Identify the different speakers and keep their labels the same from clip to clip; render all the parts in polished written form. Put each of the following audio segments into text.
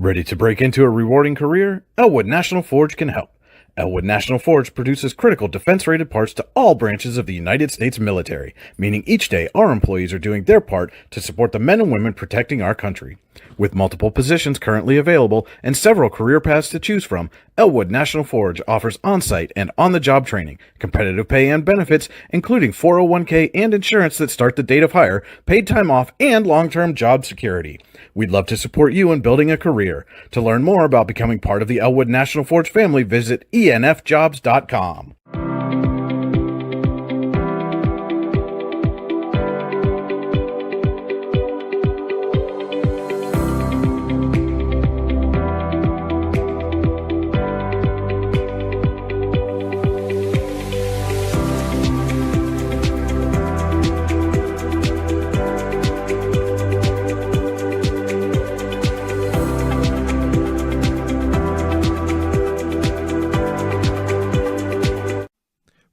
Speaker 1: Ready to break into a rewarding career? Elwood National Forge can help. Elwood National Forge produces critical defense-rated parts to all branches of the United States military, meaning each day our employees are doing their part to support the men and women protecting our country. With multiple positions currently available and several career paths to choose from, Elwood National Forge offers on-site and on-the-job training, competitive pay and benefits, including 401k and insurance that start the date of hire, paid time off, and long-term job security. We'd love to support you in building a career. To learn more about becoming part of the Elwood National Forge family, visit enfjobs.com.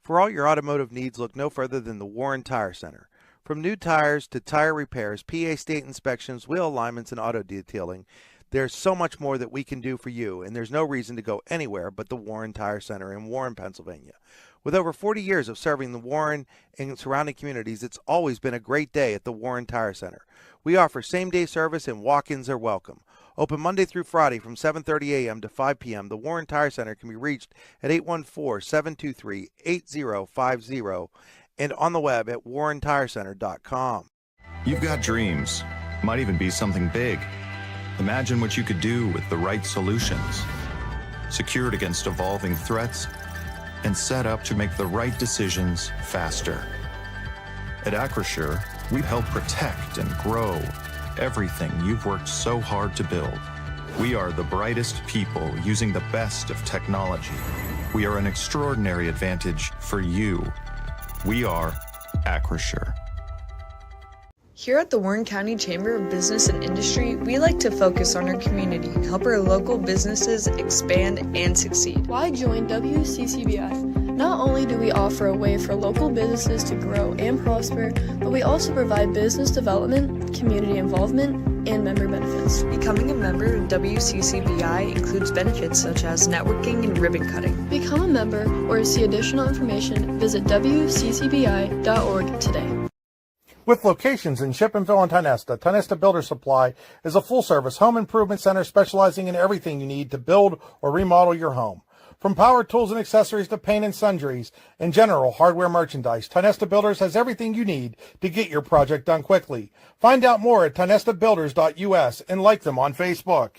Speaker 2: For all your automotive needs, look no further than the Warren Tire Center. From new tires to tire repairs, PA state inspections, wheel alignments, and auto detailing, there's so much more that we can do for you, and there's no reason to go anywhere but the Warren Tire Center in Warren, Pennsylvania. With over 40 years of serving the Warren and surrounding communities, it's always been a great day at the Warren Tire Center. We offer same-day service and walk-ins are welcome. Open Monday through Friday from 7:30 a.m. to 5 p.m., the Warren Tire Center can be reached at 814-723-8050 and on the web at warrentirecenter.com.
Speaker 3: You've got dreams, might even be something big. Imagine what you could do with the right solutions, secured against evolving threats, and set up to make the right decisions faster. At Acrisure, we help protect and grow everything you've worked so hard to build. We are the brightest people using the best of technology. We are an extraordinary advantage for you. We are Acrisure.
Speaker 4: Here at the Warren County Chamber of Business and Industry, we like to focus on our community and help our local businesses expand and succeed.
Speaker 5: Why join WCCBI? Not only do we offer a way for local businesses to grow and prosper, but we also provide business development, community involvement, and member benefits.
Speaker 4: Becoming a member of WCCBI includes benefits such as networking and ribbon cutting.
Speaker 5: Become a member or to see additional information, visit WCCBI.org today.
Speaker 6: With locations in Shippensville and Tionesta, Tionesta Builder Supply is a full-service home improvement center specializing in everything you need to build or remodel your home. From power tools and accessories to paint and sundries and general hardware merchandise, Tionesta Builders has everything you need to get your project done quickly. Find out more at tionestabuilders.us and like them on Facebook.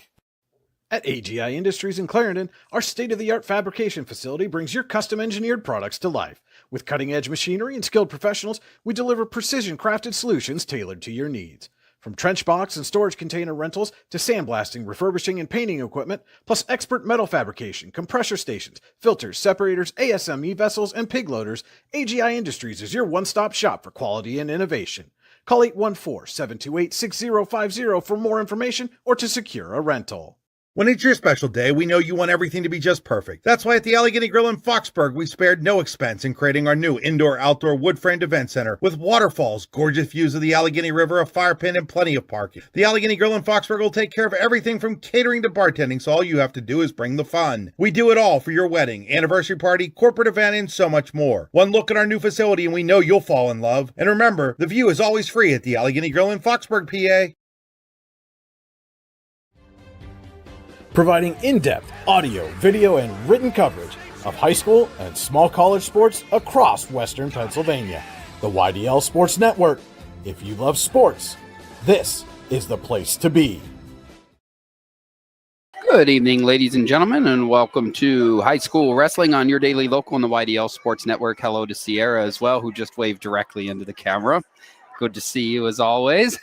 Speaker 1: At AGI Industries in Clarendon, our state-of-the-art fabrication facility brings your custom-engineered products to life. With cutting-edge machinery and skilled professionals, we deliver precision-crafted solutions tailored to your needs. From trench box and storage container rentals to sandblasting, refurbishing, and painting equipment, plus expert metal fabrication, compressor stations, filters, separators, ASME vessels, and pig loaders, AGI Industries is your one-stop shop for quality and innovation. Call 814-728-6050 for more information or to secure a rental.
Speaker 6: When it's your special day, we know you want everything to be just perfect. That's why at the Allegheny Grill in Foxburg, we spared no expense in creating our new indoor-outdoor wood-framed event center with waterfalls, gorgeous views of the Allegheny River, a fire pit, and plenty of parking. The Allegheny Grill in Foxburg will take care of everything from catering to bartending, so all you have to do is bring the fun. We do it all for your wedding, anniversary party, corporate event, and so much more. One look at our new facility and we know you'll fall in love. And remember, the view is always free at the Allegheny Grill in Foxburg, PA.
Speaker 1: Providing in-depth audio, video, and written coverage of high school and small college sports across Western Pennsylvania. The YDL Sports Network. If you love sports, this is the place to be.
Speaker 7: Good evening, ladies and gentlemen, and welcome to High School Wrestling on your daily local on the YDL Sports Network. Hello to Sierra as well, who just waved directly into the camera. Good to see you as always.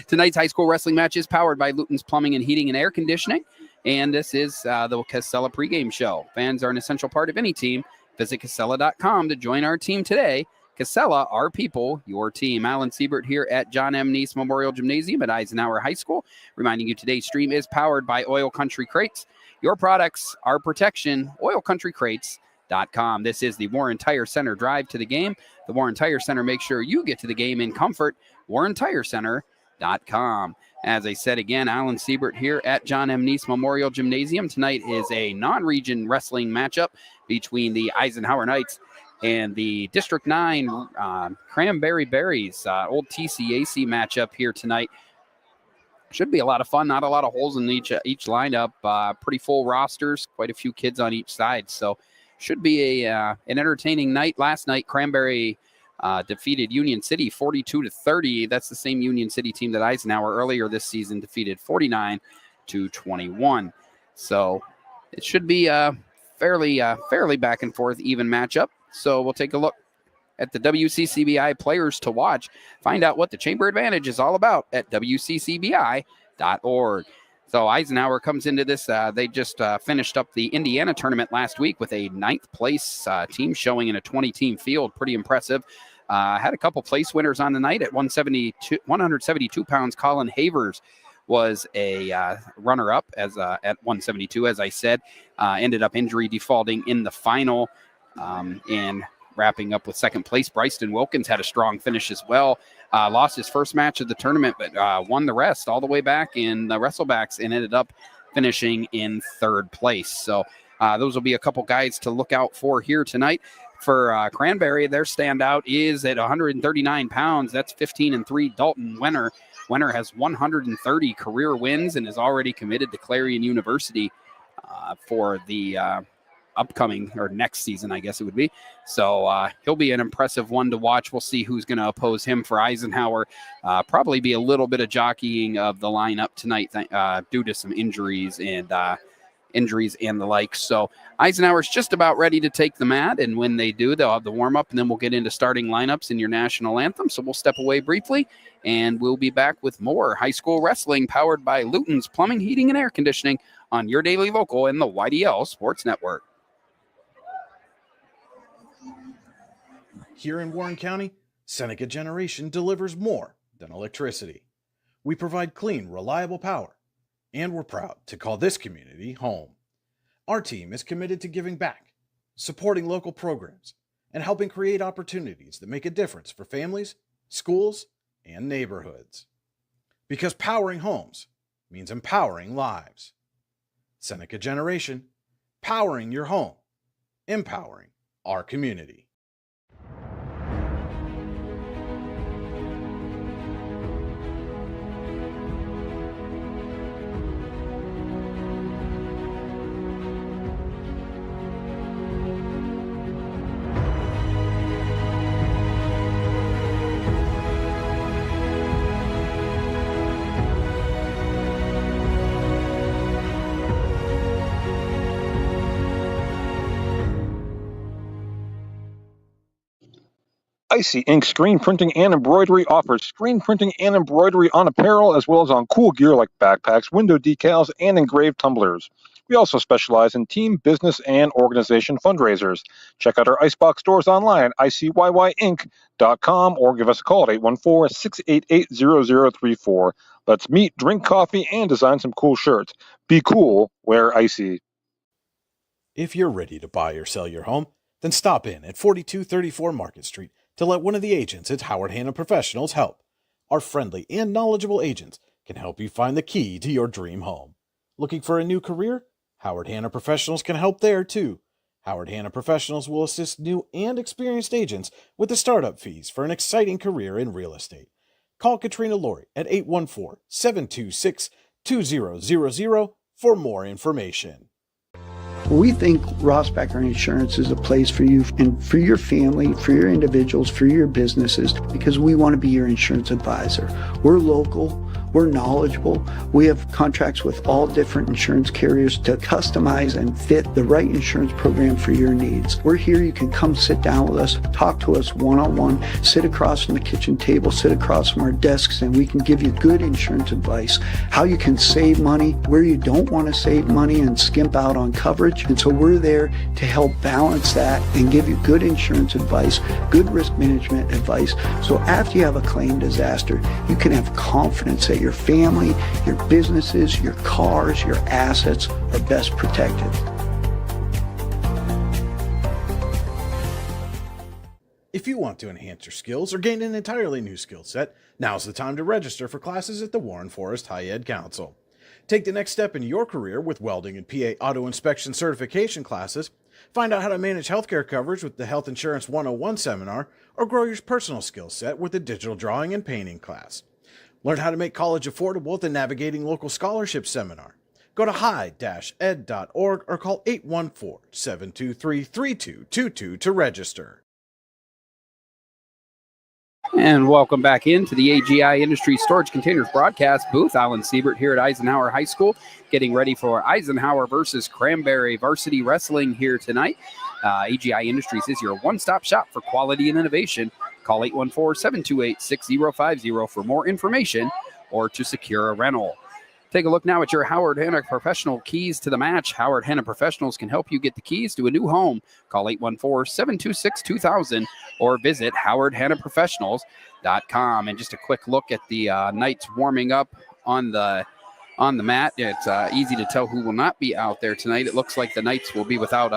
Speaker 7: Tonight's high school wrestling match is powered by Luton's Plumbing and Heating and Air Conditioning. And this is the Casella pregame show. Fans are an essential part of any team. Visit Casella.com to join our team today. Casella, our people, your team. Alan Siebert here at John M. Neese Memorial Gymnasium at Eisenhower High School. Reminding you today's stream is powered by Oil Country Crates. Your products, our protection, oilcountrycrates.com. This is the Warren Tire Center drive to the game. The Warren Tire Center makes sure you get to the game in comfort. WarrenTireCenter.com. eisenhower.com. As I said again, Alan Siebert here at John M. Neese Memorial Gymnasium. Tonight is a non-region wrestling matchup between the Eisenhower Knights and the District 9 Cranberry Berries. Old TCAC matchup here tonight. Should be a lot of fun. Not a lot of holes in each lineup. Pretty full rosters. Quite a few kids on each side. So should be an entertaining night. Last night, Cranberry defeated Union City 42-30. That's the same Union City team that Eisenhower earlier this season defeated 49-21. So it should be a fairly back and forth even matchup. So we'll take a look at the WCCBI players to watch. Find out what the Chamber Advantage is all about at WCCBI.org. So Eisenhower comes into this. They just finished up the Indiana tournament last week with a 9th place team showing in a 20-team field. Pretty impressive. Had a couple place winners on the night at 172 pounds. Colin Havers was a runner-up at 172, as I said. Ended up injury defaulting in the final. And wrapping up with 2nd place, Bryson Wilkins had a strong finish as well. Lost his first match of the tournament, but won the rest all the way back in the wrestlebacks and ended up finishing in 3rd place. So those will be a couple guys to look out for here tonight. For Cranberry, their standout is at 139 pounds. That's 15-3 Dalton Wenner. Wenner has 130 career wins and is already committed to Clarion University for the upcoming or next season, I guess it would be. So he'll be an impressive one to watch. We'll see who's going to oppose him for Eisenhower. Probably be a little bit of jockeying of the lineup tonight due to some injuries and the like. So Eisenhower's just about ready to take the mat, and when they do, they'll have the warm-up, and then we'll get into starting lineups in your national anthem. So we'll step away briefly, and we'll be back with more high school wrestling powered by Luton's Plumbing, Heating, and Air Conditioning on your daily local and the YDL Sports Network.
Speaker 1: Here in Warren County, Seneca Generation delivers more than electricity. We provide clean, reliable power, and we're proud to call this community home. Our team is committed to giving back, supporting local programs, and helping create opportunities that make a difference for families, schools, and neighborhoods. Because powering homes means empowering lives. Seneca Generation, powering your home, empowering our community.
Speaker 8: Icy Ink Screen Printing and Embroidery offers screen printing and embroidery on apparel as well as on cool gear like backpacks, window decals, and engraved tumblers. We also specialize in team, business, and organization fundraisers. Check out our Icebox stores online at ICYYInc.com or give us a call at 814-688-0034. Let's meet, drink coffee, and design some cool shirts. Be cool, wear Icy.
Speaker 1: If you're ready to buy or sell your home, then stop in at 4234 Market Street to let one of the agents at Howard Hanna Professionals help. Our friendly and knowledgeable agents can help you find the key to your dream home. Looking for a new career? Howard Hanna Professionals can help there too. Howard Hanna Professionals will assist new and experienced agents with the startup fees for an exciting career in real estate. Call Katrina Laurie at 814-726-2000 for more information.
Speaker 9: We think Ross Becker Insurance is a place for you and for your family, for your individuals, for your businesses, because we want to be your insurance advisor. We're local. We're knowledgeable. We have contracts with all different insurance carriers to customize and fit the right insurance program for your needs. We're here. You can come sit down with us, talk to us one-on-one, sit across from the kitchen table, sit across from our desks, and we can give you good insurance advice, how you can save money, where you don't want to save money and skimp out on coverage. And so we're there to help balance that and give you good insurance advice, good risk management advice. So after you have a claim disaster, you can have confidence that your family, your businesses, your cars, your assets are best protected.
Speaker 1: If you want to enhance your skills or gain an entirely new skill set, now's the time to register for classes at the Warren Forest High Ed Council. Take the next step in your career with welding and PA auto inspection certification classes, find out how to manage healthcare coverage with the Health Insurance 101 seminar, or grow your personal skill set with the digital drawing and painting class. Learn how to make college affordable with the Navigating Local Scholarship seminar. Go to high-ed.org or call 814-723-3222 to register.
Speaker 7: And welcome back into the AGI Industry Storage Containers broadcast booth. Alan Siebert here at Eisenhower High School, getting ready for Eisenhower versus Cranberry varsity wrestling here tonight. AGI Industries is your one-stop shop for quality and innovation. Call 814-728-6050 for more information or to secure a rental. Take a look now at your Howard Hanna Professional keys to the match. Howard Hanna Professionals can help you get the keys to a new home. Call 814-726-2000 or visit howardhannaprofessionals.com. And just a quick look at the Knights warming up on the mat. It's easy to tell who will not be out there tonight. It looks like the Knights will be without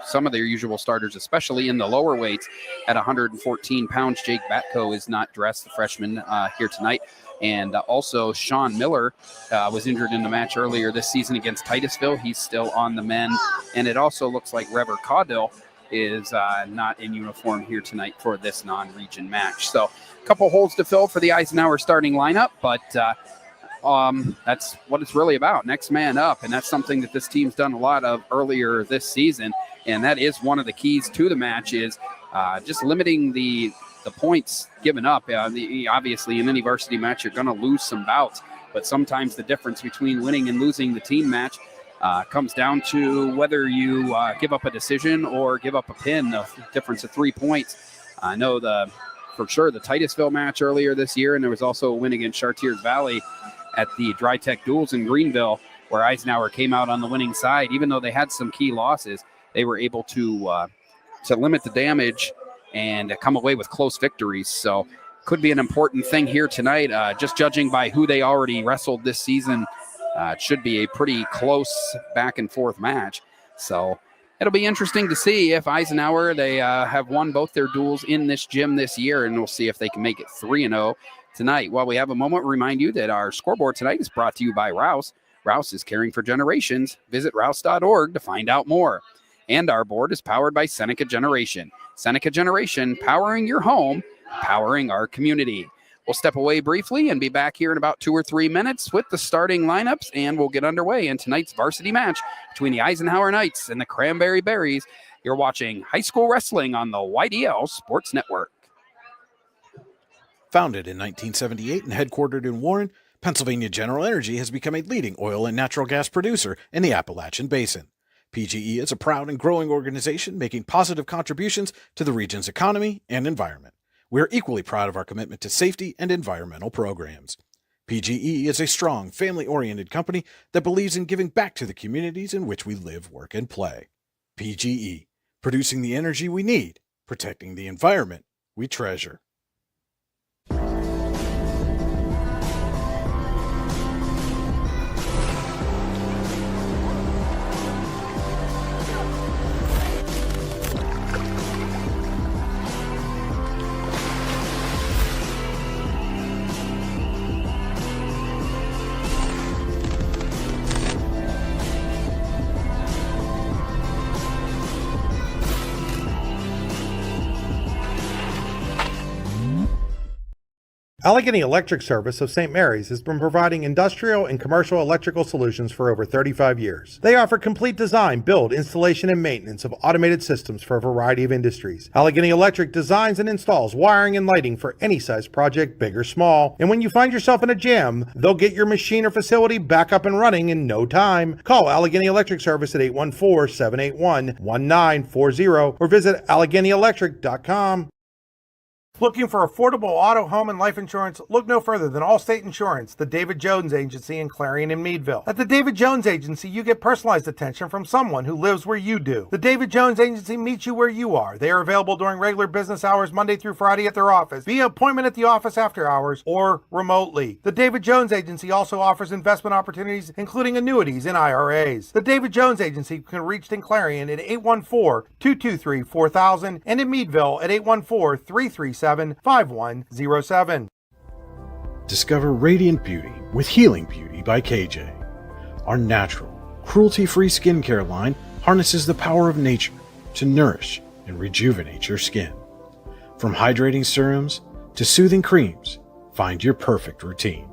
Speaker 7: some of their usual starters, especially in the lower weights at 114 pounds. Jake Batko is not dressed, the freshman here tonight. And also Sean Miller was injured in the match earlier this season against Titusville. He's still on the men. And it also looks like Rever Caudill is not in uniform here tonight for this non-region match. So a couple holes to fill for the Eisenhower starting lineup, but that's what it's really about, next man up. And that's something that this team's done a lot of earlier this season. And that is one of the keys to the match, is just limiting the points given up. Obviously, in any varsity match, you're going to lose some bouts, but sometimes the difference between winning and losing the team match comes down to whether you give up a decision or give up a pin, the difference of 3 points. I know for sure the Titusville match earlier this year, and there was also a win against Chartiers Valley at the Dry Tech Duels in Greenville, where Eisenhower came out on the winning side. Even though they had some key losses, they were able to limit the damage and come away with close victories. So could be an important thing here tonight. Just judging by who they already wrestled this season, it should be a pretty close back and forth match. So it'll be interesting to see if Eisenhower, they have won both their duels in this gym this year, and we'll see if they can make it 3-0 tonight. While we have a moment, remind you that our scoreboard tonight is brought to you by Rouse. Rouse is caring for generations. Visit rouse.org to find out more. And our board is powered by Seneca Generation. Seneca Generation, powering your home, powering our community. We'll step away briefly and be back here in about 2 or 3 minutes with the starting lineups, and we'll get underway in tonight's varsity match between the Eisenhower Knights and the Cranberry Berries. You're watching high school wrestling on the YDL Sports Network.
Speaker 1: Founded in 1978 and headquartered in Warren, Pennsylvania General Energy has become a leading oil and natural gas producer in the Appalachian Basin. PGE is a proud and growing organization making positive contributions to the region's economy and environment. We are equally proud of our commitment to safety and environmental programs. PGE is a strong, family-oriented company that believes in giving back to the communities in which we live, work, and play. PGE, producing the energy we need, protecting the environment we treasure.
Speaker 6: Allegheny Electric Service of St. Mary's has been providing industrial and commercial electrical solutions for over 35 years. They offer complete design, build, installation, and maintenance of automated systems for a variety of industries. Allegheny Electric designs and installs wiring and lighting for any size project, big or small. And when you find yourself in a jam, they'll get your machine or facility back up and running in no time. Call Allegheny Electric Service at 814-781-1940 or visit AlleghenyElectric.com.
Speaker 2: Looking for affordable auto, home, and life insurance? Look no further than Allstate Insurance, the David Jones Agency in Clarion and Meadville. At the David Jones Agency, you get personalized attention from someone who lives where you do. The David Jones Agency meets you where you are. They are available during regular business hours Monday through Friday at their office, via appointment at the office after hours, or remotely. The David Jones Agency also offers investment opportunities, including annuities and IRAs. The David Jones Agency can be reached in Clarion at 814-223-4000 and in Meadville at 814-337-5107.
Speaker 1: Discover radiant beauty with Healing Beauty by KJ. Our natural, cruelty-free skincare line harnesses the power of nature to nourish and rejuvenate your skin. From hydrating serums to soothing creams, find your perfect routine.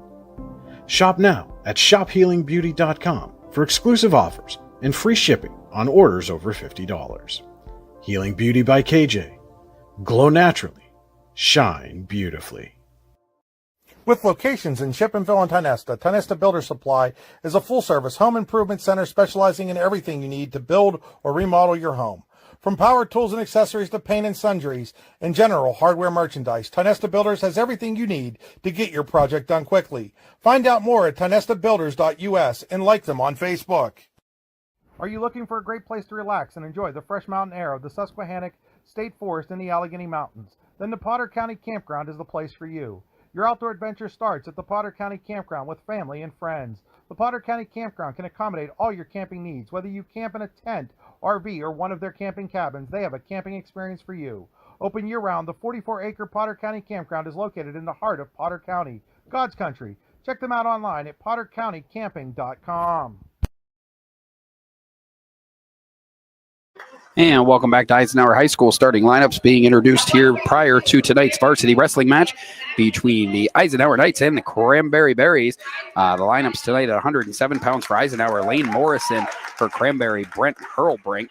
Speaker 1: Shop now at shophealingbeauty.com for exclusive offers and free shipping on orders over $50. Healing Beauty by KJ. Glow naturally. Shine beautifully.
Speaker 2: With locations in Shippenville and Tionesta, Tionesta Builder Supply is a full-service home improvement center specializing in everything you need to build or remodel your home. From power tools and accessories to paint and sundries and general hardware merchandise, Tionesta Builders has everything you need to get your project done quickly. Find out more at tionestabuilders.us and like them on Facebook. Are you looking for a great place to relax and enjoy the fresh mountain air of the Susquehannock State Forest and the Allegheny Mountains? Then the Potter County Campground is the place for you. Your outdoor adventure starts at the Potter County Campground with family and friends. The Potter County Campground can accommodate all your camping needs. Whether you camp in a tent, RV, or one of their camping cabins, they have a camping experience for you. Open year-round, the 44-acre Potter County Campground is located in the heart of Potter County, God's country. Check them out online at pottercountycamping.com.
Speaker 7: And welcome back to Eisenhower High School. Starting lineups being introduced here prior to tonight's varsity wrestling match between the Eisenhower Knights and the Cranberry Berries. The lineups tonight at 107 pounds for Eisenhower, Lane Morrison for Cranberry, Brent Hurlbrink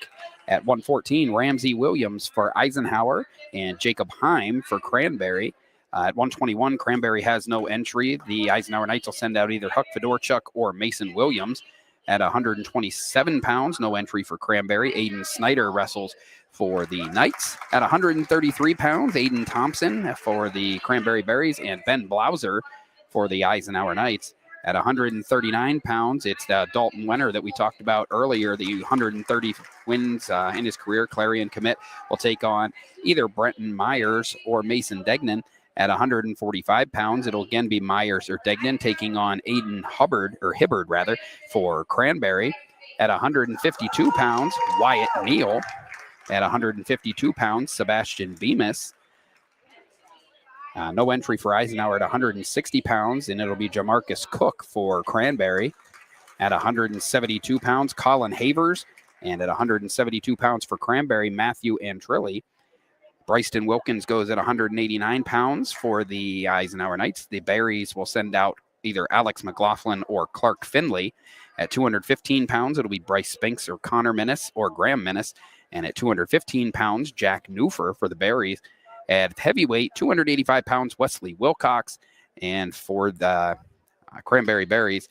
Speaker 7: at 114, Ramsey Williams for Eisenhower, and Jacob Heim for Cranberry. At 121, Cranberry has no entry. The Eisenhower Knights will send out either Huck Fedorchuk or Mason Williams. At 127 pounds, no entry for Cranberry. Aiden Snyder wrestles for the Knights. At 133 pounds, Aiden Thompson for the Cranberry Berries, and Ben Blauser for the Eisenhower Knights. At 139 pounds, it's Dalton Wenner that we talked about earlier. The 130 wins in his career, Clarion commit, will take on either Brenton Myers or Mason Degnan. At 145 pounds, it'll again be Myers or Degnan taking on Aiden Hibbard for Cranberry. At 152 pounds, Wyatt Neal. At 152 pounds, Sebastian Bemis. No entry for Eisenhower at 160 pounds, and it'll be Jamarcus Cook for Cranberry. At 172 pounds, Colin Havers. And at 172 pounds for Cranberry, Matthew Antrilli. Bryston Wilkins goes at 189 pounds for the Eisenhower Knights. The Berries will send out either Alex McLaughlin or Clark Finley. At 215 pounds, it'll be Bryce Spinks or Connor Minnis or Graham Minnis. And at 215 pounds, Jack Newfer for the Berries. At heavyweight, 285 pounds, Wesley Wilcox. And for the Cranberry Berries,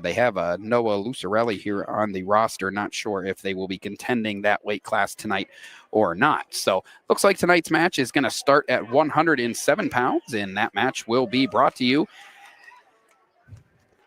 Speaker 7: they have Noah Lucarelli here on the roster. Not sure if they will be contending that weight class tonight or not. So looks like tonight's match is going to start at 107 pounds, and that match will be brought to you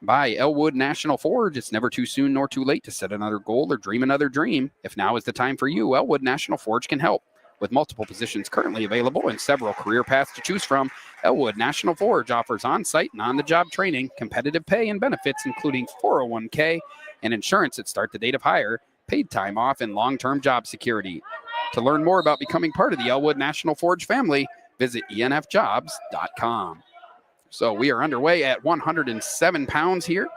Speaker 7: by Elwood National Forge. It's never too soon nor too late to set another goal or dream another dream. If now is the time for you, Elwood National Forge can help. With multiple positions currently available and several career paths to choose from, Elwood National Forge offers on-site and on-the-job training, competitive pay and benefits, including 401k and insurance at start the date of hire, paid time off, and long-term job security. To learn more about becoming part of the Elwood National Forge family, visit enfjobs.com. So we are underway at 107 pounds here.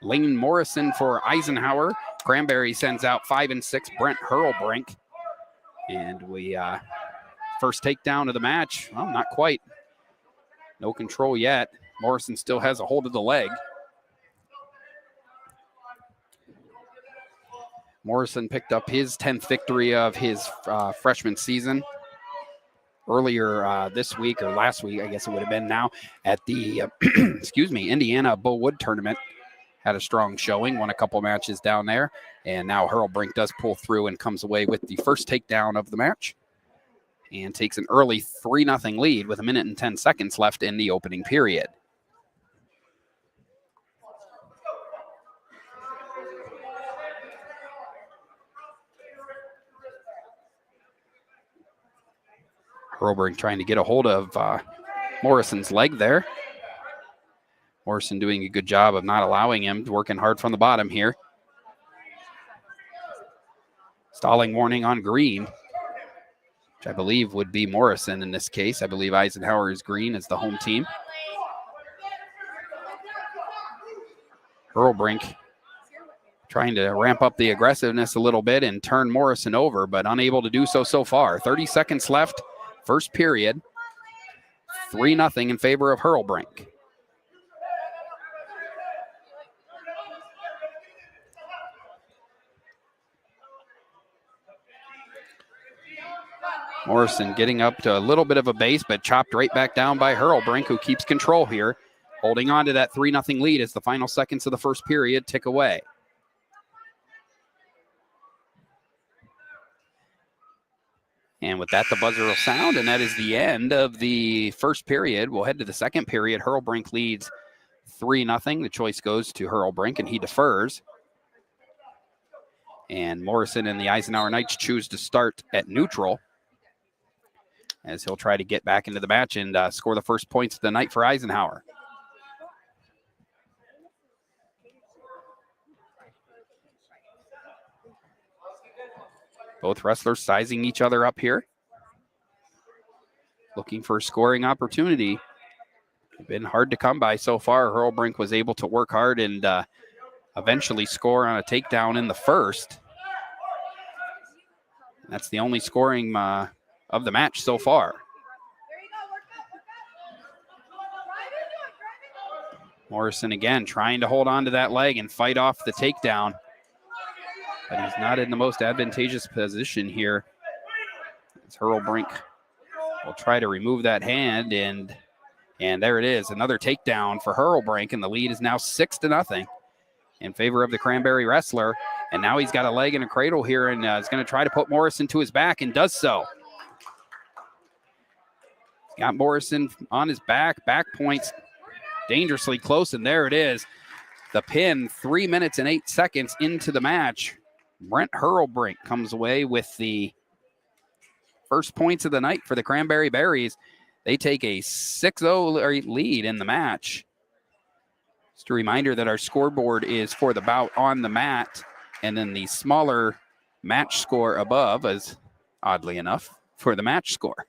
Speaker 7: Lane Morrison for Eisenhower. Cranberry sends out 5 and 6 Brent Hurlbrink. And we first takedown of the match. Well, not quite. No control yet. Morrison still has a hold of the leg. Morrison picked up his 10th victory of his freshman season earlier this week, or last week, I guess it would have been now, at the Indiana Bullwood tournament. Had a strong showing, won a couple matches down there, and now Hurlbrink does pull through and comes away with the first takedown of the match. and takes an early 3-0 lead with 1 minute and 10 seconds left in the opening period. Hurlbrink trying to get a hold of Morrison's leg there. Morrison doing a good job of not allowing him, working hard from the bottom here. Stalling warning on green, which I believe would be Morrison in this case. I believe Eisenhower is green as the home team. Hurlbrink trying to ramp up the aggressiveness a little bit and turn Morrison over, but unable to do so far. 30 seconds left, first period. 3-0 in favor of Hurlbrink. Morrison getting up to a little bit of a base, but chopped right back down by Hurlbrink, who keeps control here, holding on to that 3-0 lead as the final seconds of the first period tick away. And with that, the buzzer will sound, and that is the end of the first period. We'll head to the second period. Hurlbrink leads 3-0. The choice goes to Hurlbrink, and he defers. And Morrison and the Eisenhower Knights choose to start at neutral, as he'll try to get back into the match and score the first points of the night for Eisenhower. Both wrestlers sizing each other up here, looking for a scoring opportunity. Been hard to come by so far. Hurlbrink was able to work hard and eventually score on a takedown in the first. That's the only scoring of the match so far. Morrison again trying to hold on to that leg and fight off the takedown, but he's not in the most advantageous position here. As Hurlbrink will try to remove that hand, and there it is, another takedown for Hurlbrink, and the lead is now 6-0 in favor of the Cranberry wrestler. And now he's got a leg in a cradle here, and is going to try to put Morrison to his back, and does so. Got Morrison on his back points dangerously close, and there it is. The pin, 3 minutes and 8 seconds into the match. Brent Hurlbrink comes away with the first points of the night for the Cranberry Berries. They take a 6-0 lead in the match. Just a reminder that our scoreboard is for the bout on the mat, and then the smaller match score above is, oddly enough, for the match score.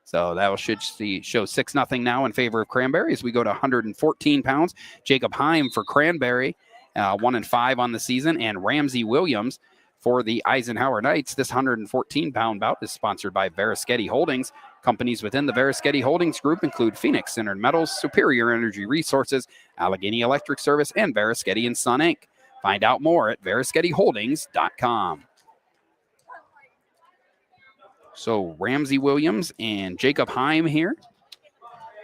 Speaker 7: So that should show 6-0 now in favor of Cranberry as we go to 114 pounds. Jacob Heim for Cranberry, 1-5 on the season, and Ramsey Williams for the Eisenhower Knights. This 114-pound bout is sponsored by Verischetti Holdings. Companies within the Verischetti Holdings Group include Phoenix Centered Metals, Superior Energy Resources, Allegheny Electric Service, and Verischetti & Son, Inc. Find out more at VerischettiHoldings.com. So Ramsey Williams and Jacob Heim here.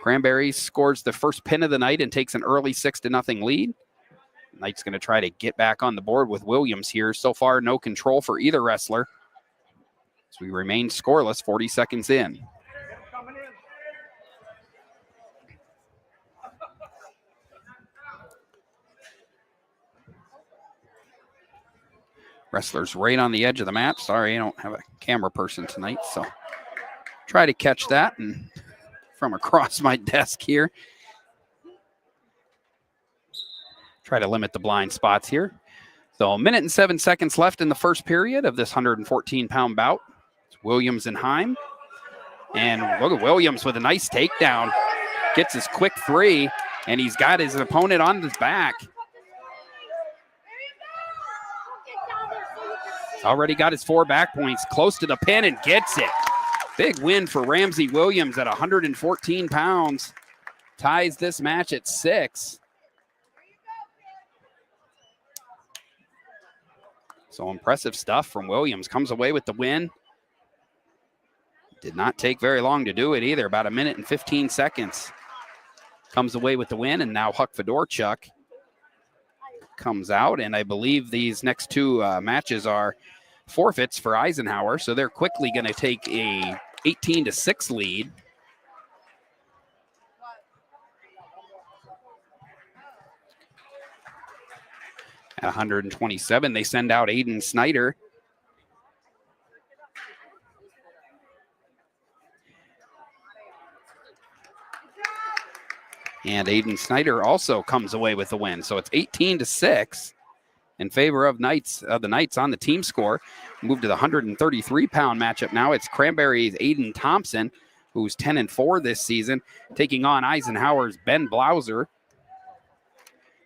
Speaker 7: Cranberry scores the first pin of the night and takes an early 6-0 lead. Knight's going to try to get back on the board with Williams here. So far, no control for either wrestler, as we remain scoreless 40 seconds in. Wrestlers right on the edge of the mat. Sorry, I don't have a camera person tonight, so try to catch that and from across my desk here. Try to limit the blind spots here. So 1 minute and 7 seconds left in the first period of this 114-pound bout. It's Williams and Heim. And look at Williams with a nice takedown. Gets his quick 3, and he's got his opponent on his back. Already got his 4 back points, close to the pin, and gets it. Big win for Ramsey Williams at 114 pounds. Ties this match at 6. So impressive stuff from Williams. Comes away with the win. Did not take very long to do it either, about 1 minute and 15 seconds. Comes away with the win, and now Huck Fedorchuk comes out, and I believe these next 2 matches are forfeits for Eisenhower, so they're quickly going to take a 18-6 lead. At 127, they send out Aiden Snyder. And Aiden Snyder also comes away with the win. So it's 18-6 in favor of the Knights on the team score. Move to the 133-pound matchup now. It's Cranberry's Aiden Thompson, who's 10-4 this season, taking on Eisenhower's Ben Blauser.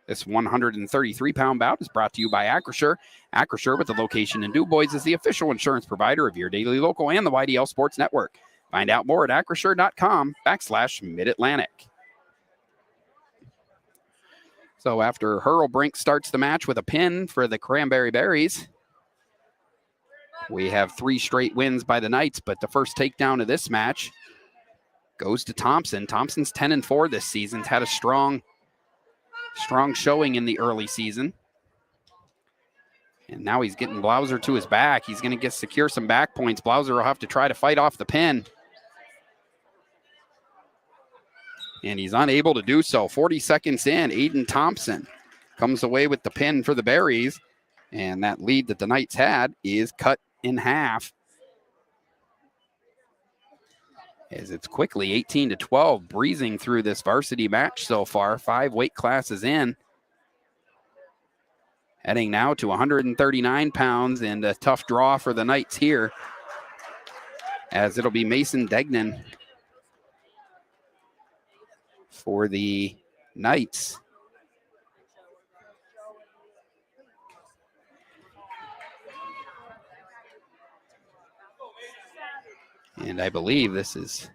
Speaker 7: This 133-pound bout is brought to you by Acrisure. Acrisure, with the location in DuBois, is the official insurance provider of your daily local and the YDL Sports Network. Find out more at acrisure.com/Mid-Atlantic. So after Hurlbrink starts the match with a pin for the Cranberry Berries, we have 3 straight wins by the Knights, but the first takedown of this match goes to Thompson. Thompson's 10-4 this season. He's had a strong showing in the early season. And now he's getting Blauser to his back. He's going to secure some back points. Blauser will have to try to fight off the pin. And he's unable to do so. 40 seconds in, Aiden Thompson comes away with the pin for the Berries. And that lead that the Knights had is cut in half. As it's quickly 18-12, breezing through this varsity match so far. 5 weight classes in. Heading now to 139 pounds, and a tough draw for the Knights here, as it'll be Mason Degnan for the Knights. And I believe this is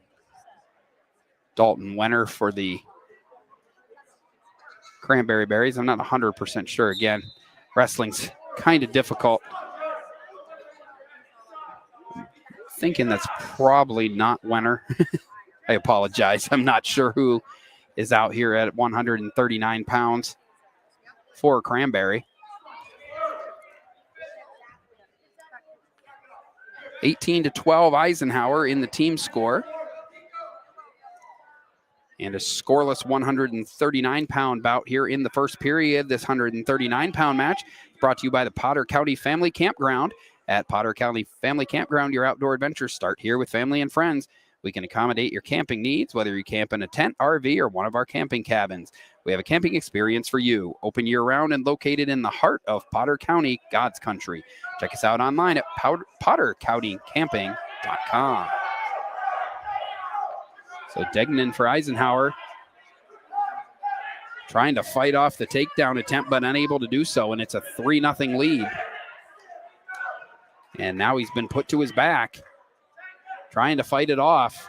Speaker 7: Dalton Wenner for the Cranberry Berries. I'm not 100% sure. Again, wrestling's kind of difficult. I'm thinking that's probably not Wenner. I apologize. I'm not sure who is out here at 139 pounds for Cranberry. 18-12 Eisenhower in the team score. And a scoreless 139-pound bout here in the first period. This 139-pound match brought to you by the Potter County Family Campground. At Potter County Family Campground, your outdoor adventures start here with family and friends. We can accommodate your camping needs, whether you camp in a tent, RV, or one of our camping cabins. We have a camping experience for you. Open year-round and located in the heart of Potter County, God's country. Check us out online at pottercountycamping.com. So Degnan for Eisenhower, trying to fight off the takedown attempt, but unable to do so, and it's a 3-0 lead. And now he's been put to his back, trying to fight it off.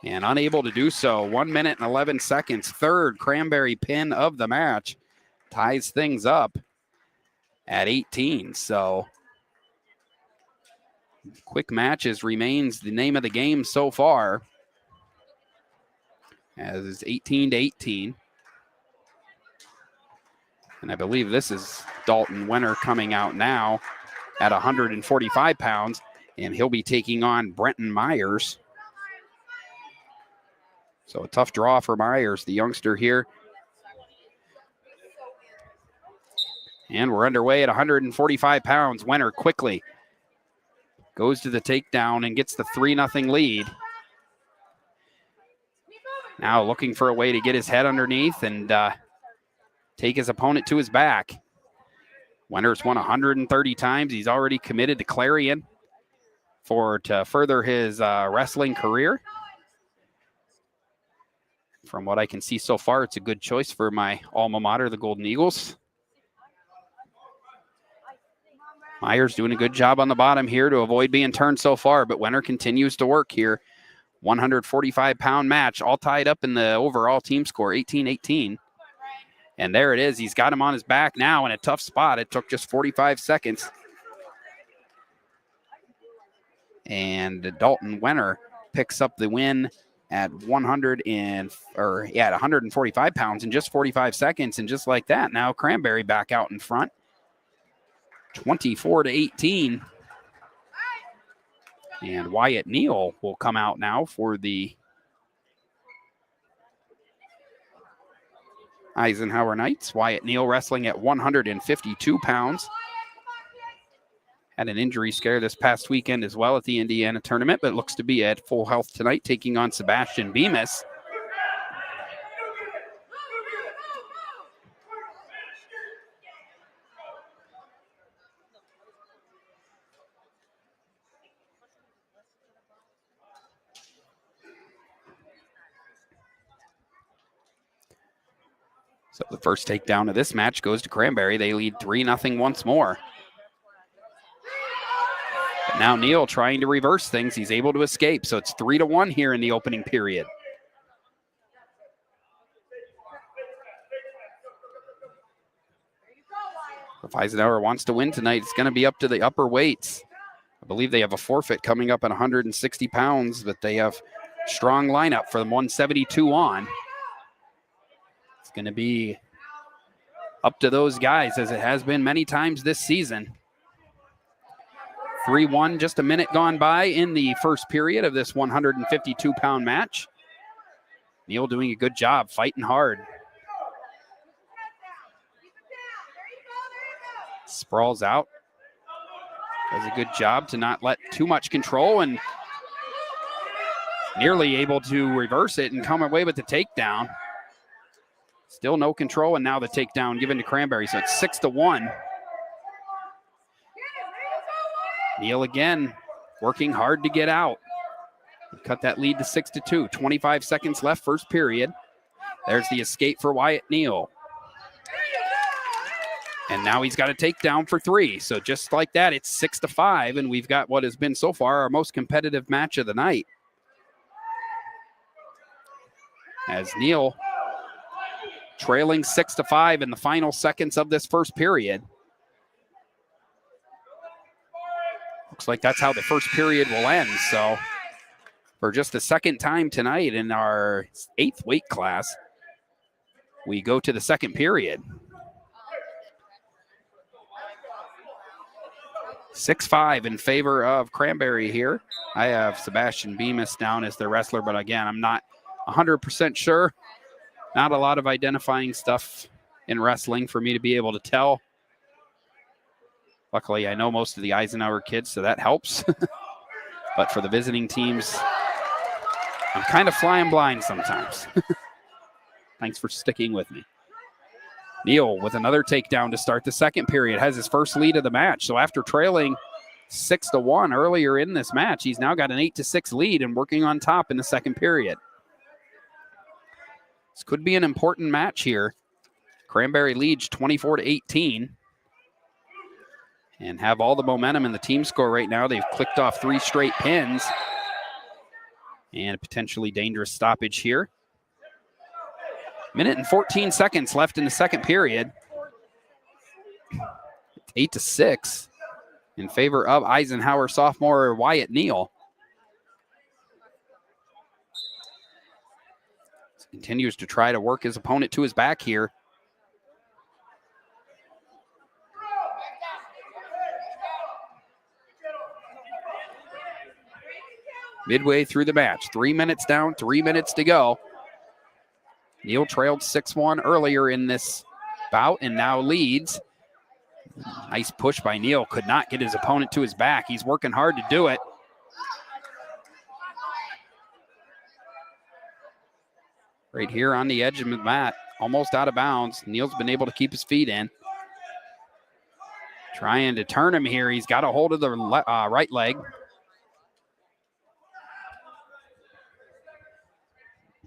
Speaker 7: And unable to do so. 1 minute and 11 seconds. Third Cranberry pin of the match. Ties things up at 18. So quick matches remains the name of the game so far, as is 18-18. And I believe this is Dalton Wenner coming out now at 145 pounds, and he'll be taking on Brenton Myers. So a tough draw for Myers, the youngster here. And we're underway at 145 pounds. Wenner quickly goes to the takedown and gets the 3-0 lead. Now looking for a way to get his head underneath and take his opponent to his back. Wenner's won 130 times. He's already committed to Clarion to further his wrestling career. From what I can see so far, it's a good choice for my alma mater, the Golden Eagles. Myers doing a good job on the bottom here to avoid being turned so far, but Wenner continues to work here. 145-pound match, all tied up in the overall team score, 18-18. And there it is. He's got him on his back now in a tough spot. It took just 45 seconds. And Dalton Wenner picks up the win at 145 pounds in just 45 seconds. And just like that, now Cranberry back out in front. 24-18. And Wyatt Neal will come out now for the Eisenhower Knights. Wyatt Neal wrestling at 152 pounds. Had an injury scare this past weekend as well at the Indiana tournament, but looks to be at full health tonight, taking on Sebastian Bemis. So the first takedown of this match goes to Cranberry. They lead 3-0 once more. But now Neal trying to reverse things. He's able to escape. So it's 3-1 here in the opening period. If Eisenhower wants to win tonight, it's going to be up to the upper weights. I believe they have a forfeit coming up at 160 pounds, but they have strong lineup for the 172 on. It's going to be up to those guys, as it has been many times this season. 3-1, just a minute gone by in the first period of this 152-pound match. Neal doing a good job, fighting hard. Sprawls out. Does a good job to not let too much control, and nearly able to reverse it and come away with the takedown. Still no control, and now the takedown given to Cranberry, so it's 6-1. Neal again working hard to get out. Cut that lead to 6-2. 25 seconds left, first period. There's the escape for Wyatt Neal. And now he's got a takedown for 3. So just like that, it's 6-5, and we've got what has been so far our most competitive match of the night. As Neal trailing 6-5 in the final seconds of this first period. Looks like that's how the first period will end. So for just the second time tonight in our 8th weight class, we go to the second period. 6-5 in favor of Cranberry here. I have Sebastian Bemis down as the wrestler, but again, I'm not 100% sure. Not a lot of identifying stuff in wrestling for me to be able to tell. Luckily, I know most of the Eisenhower kids, so that helps. But for the visiting teams, I'm kind of flying blind sometimes. Thanks for sticking with me. Neal with another takedown to start the second period, has his first lead of the match. So after trailing 6-1 earlier in this match, he's now got an 8-6 lead and working on top in the second period. This could be an important match here. Cranberry leads 24-18 and have all the momentum in the team score right now. They've clicked off 3 straight pins and a potentially dangerous stoppage here. Minute and 14 seconds left in the second period. 8-6 in favor of Eisenhower sophomore Wyatt Neal. Continues to try to work his opponent to his back here. Midway through the match, 3 minutes down, 3 minutes to go. Neal trailed 6-1 earlier in this bout and now leads. Nice push by Neal. Could not get his opponent to his back. He's working hard to do it. Right here on the edge of the mat, almost out of bounds. Neal's been able to keep his feet in. Trying to turn him here. He's got a hold of the right leg.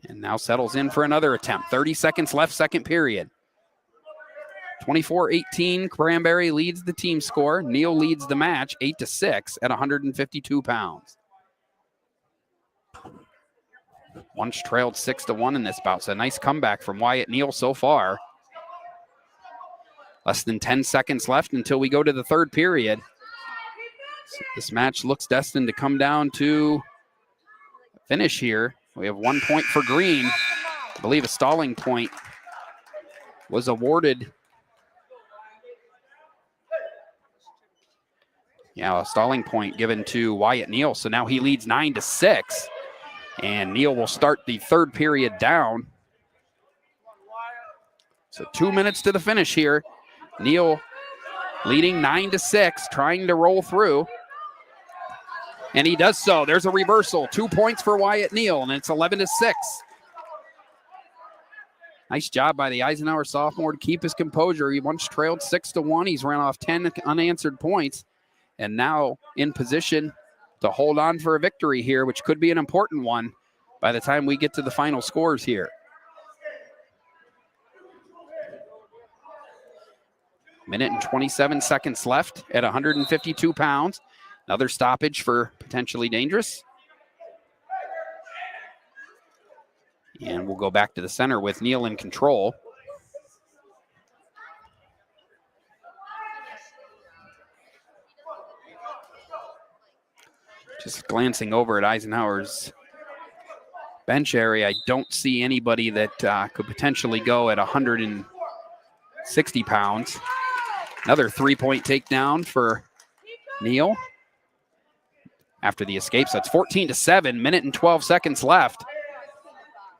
Speaker 7: And now settles in for another attempt. 30 seconds left, second period. 24-18, Cranberry leads the team score. Neal leads the match 8-6 at 152 pounds. Once trailed 6-1 in this bout. So a nice comeback from Wyatt Neal so far. Less than 10 seconds left until we go to the third period. So this match looks destined to come down to a finish here. We have 1 point for Green. I believe a stalling point was awarded Yeah, a stalling point given to Wyatt Neal. So now he leads 9-6. And Neal will start the third period down. So 2 minutes to the finish here. Neal leading 9-6, trying to roll through. And he does so. There's a reversal. 2 points for Wyatt Neal, and it's 11-6. Nice job by the Eisenhower sophomore to keep his composure. He once trailed 6-1. He's ran off 10 unanswered points, and now in position to hold on for a victory here, which could be an important one by the time we get to the final scores here. Minute and 27 seconds left at 152 pounds. Another stoppage for potentially dangerous. And we'll go back to the center with Neal in control. Just glancing over at Eisenhower's bench area, I don't see anybody that could potentially go at 160 pounds. Another 3-point takedown for Neal after the escape. So it's 14-7, minute and 12 seconds left.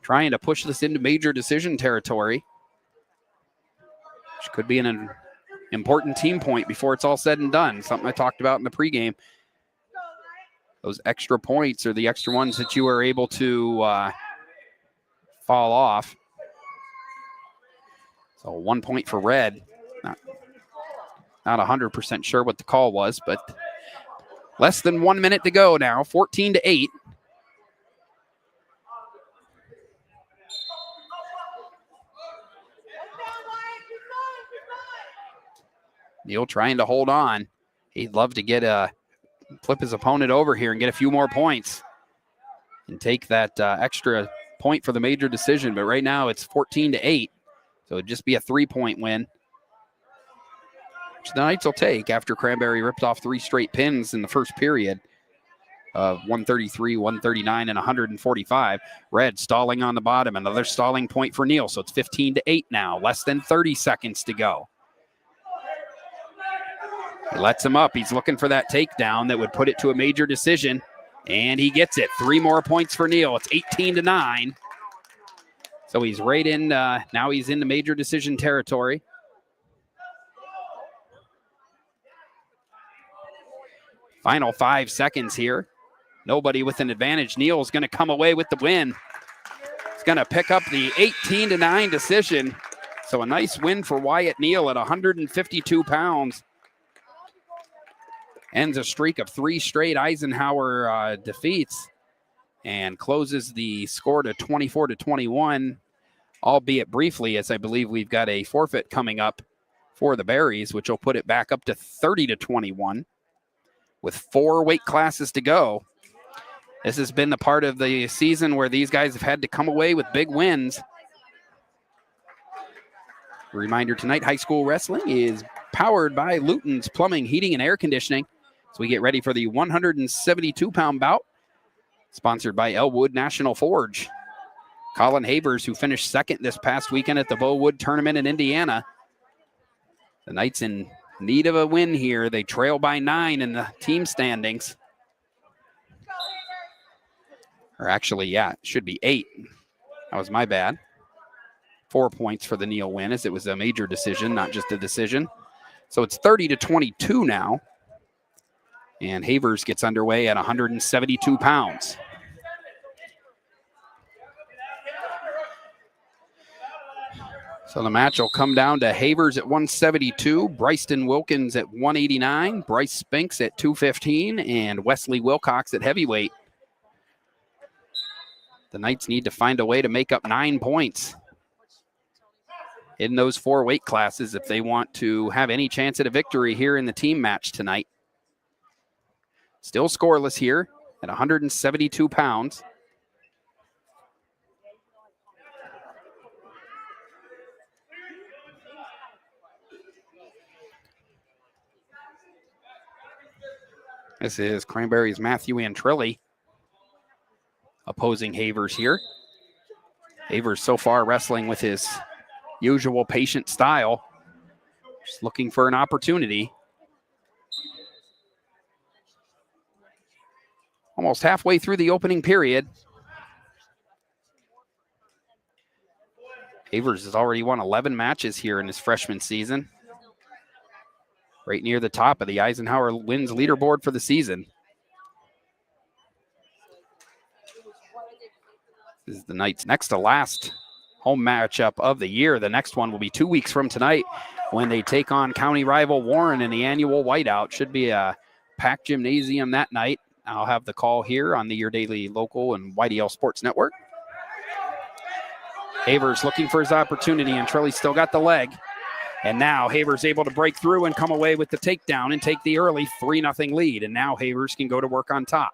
Speaker 7: Trying to push this into major decision territory, which could be an important team point before it's all said and done. Something I talked about in the pregame. Those extra points are the extra ones that you are able to fall off. So 1 point for Red. Not 100% sure what the call was, but less than 1 minute to go now, 14-8. Neal trying to hold on. He'd love to flip his opponent over here and get a few more points and take that extra point for the major decision. But right now it's 14-8. So it'd just be a 3-point win, which the Knights will take after Cranberry ripped off 3 straight pins in the first period of 133, 139, and 145. Red stalling on the bottom. Another stalling point for Neal. So it's 15-8 now. Less than 30 seconds to go. He lets him up. He's looking for that takedown that would put it to a major decision, and he gets it. 3 more points for Neal. It's 18-9. So he's right in. Now he's in the major decision territory. Final 5 seconds here. Nobody with an advantage. Neal's going to come away with the win. He's going to pick up the 18-9 decision. So a nice win for Wyatt Neal at 152 pounds. Ends a streak of 3 straight Eisenhower defeats and closes the score to 24-21, albeit briefly, as I believe we've got a forfeit coming up for the Berries, which will put it back up to 30-21 with 4 weight classes to go. This has been the part of the season where these guys have had to come away with big wins. A reminder tonight, high school wrestling is powered by Luton's Plumbing, Heating, and Air Conditioning. So we get ready for the 172-pound bout, sponsored by Elwood National Forge. Colin Havers, who finished second this past weekend at the Bowood Tournament in Indiana. The Knights in need of a win here. They trail by 9 in the team standings. Or actually, yeah, it should be 8. That was my bad. 4 points for the Neal win, as it was a major decision, not just a decision. So it's 30-22 now. And Havers gets underway at 172 pounds. So the match will come down to Havers at 172, Bryston Wilkins at 189, Bryce Spinks at 215, and Wesley Wilcox at heavyweight. The Knights need to find a way to make up 9 points in those 4 weight classes if they want to have any chance at a victory here in the team match tonight. Still scoreless here at 172 pounds. This is Cranberry's Matthew Antrilli opposing Havers here. Havers so far wrestling with his usual patient style, just looking for an opportunity. almost halfway through the opening period. Havers has already won 11 matches here in his freshman season. Right near the top of the Eisenhower wins leaderboard for the season. This is the Knights' next to last home matchup of the year. The next one will be 2 weeks from tonight when they take on county rival Warren in the annual whiteout. Should be a packed gymnasium that night. I'll have the call here on the Your Daily Local and YDL Sports Network. Havers looking for his opportunity, and Trilly's still got the leg. And now Havers able to break through and come away with the takedown and take the early 3-0 lead. And now Havers can go to work on top.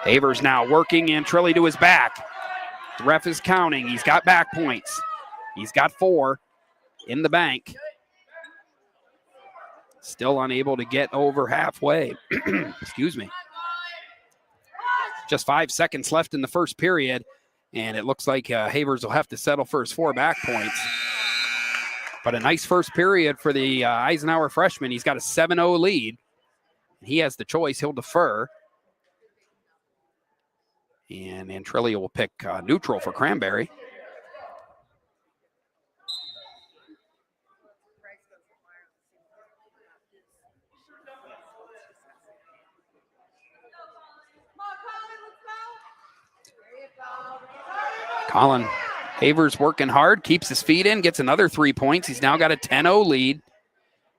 Speaker 7: Havers now working, and Trilly to his back. The ref is counting. He's got back points. He's got 4 in the bank. Still unable to get over halfway. Excuse me. Just 5 seconds left in the first period, and it looks like Havers will have to settle for his 4 back points. But a nice first period for the Eisenhower freshman. He's got a 7-0 lead. He has the choice. He'll defer. And Antrilli will pick neutral for Cranberry. Colin Havers working hard, keeps his feet in, gets another 3 points. He's now got a 10-0 lead.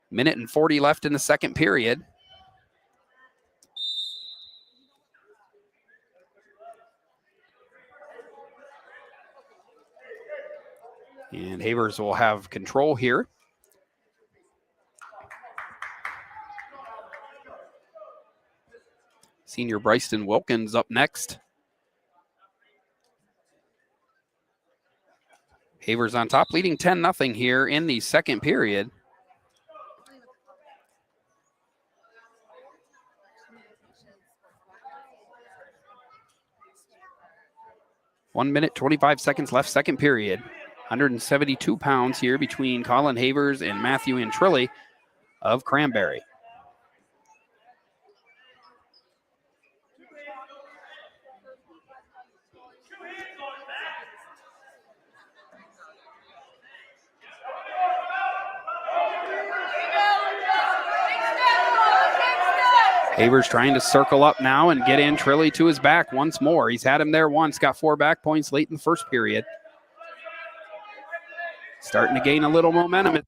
Speaker 7: Minute and 40 left in the second period. And Havers will have control here. Senior Bryson Wilkins up next. Havers on top, leading 10-0 here in the second period. One minute, 25 seconds left, second period. 172 pounds here between Colin Havers and Matthew Antrilli of Cranberry. Havers trying to circle up now and get Antrilli to his back once more. He's had him there once, got 4 back points late in the first period. Starting to gain a little momentum.